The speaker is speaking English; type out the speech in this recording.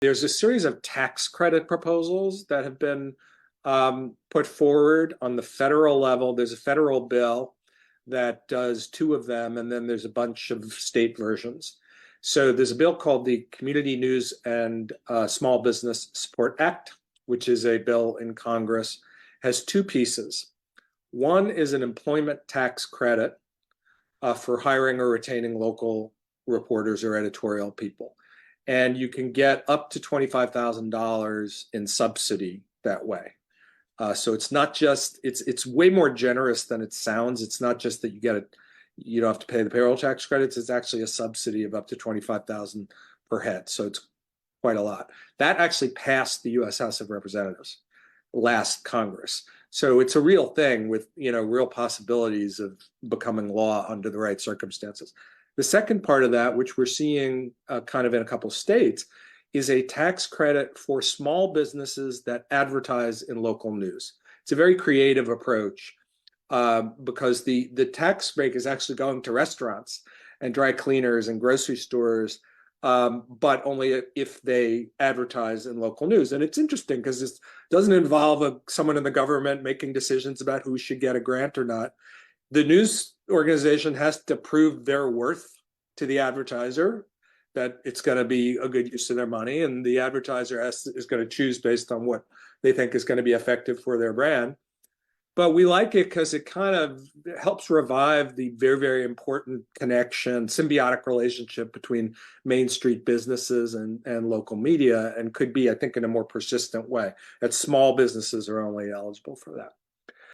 There's a series of tax credit proposals that have been put forward on the federal level. There's a federal bill that does two of them, and then there's a bunch of state versions. So there's a bill called the Community News and Small Business Support Act, which is a bill in Congress, has two pieces. One is an employment tax credit for hiring or retaining local reporters or editorial people. And you can get up to $25,000 in subsidy that way. So it's not just, it's way more generous than it sounds. It's not just that you don't have to pay the payroll tax credits. It's actually a subsidy of up to $25,000 per head. So it's quite a lot. That actually passed the U.S. House of Representatives last Congress. So it's a real thing with, real possibilities of becoming law under the right circumstances. The second part of that, which we're seeing kind of in a couple of states, is a tax credit for small businesses that advertise in local news. It's a very creative approach because the tax break is actually going to restaurants and dry cleaners and grocery stores, but only if they advertise in local news. And it's interesting because it doesn't involve someone in the government making decisions about who should get a grant or not. The news organization has to prove their worth to the advertiser, that it's going to be a good use of their money, and the advertiser is going to choose based on what they think is going to be effective for their brand. But we like it because it kind of helps revive the very, very important connection, symbiotic relationship between Main Street businesses and local media, and could be, I think, in a more persistent way, that small businesses are only eligible for that.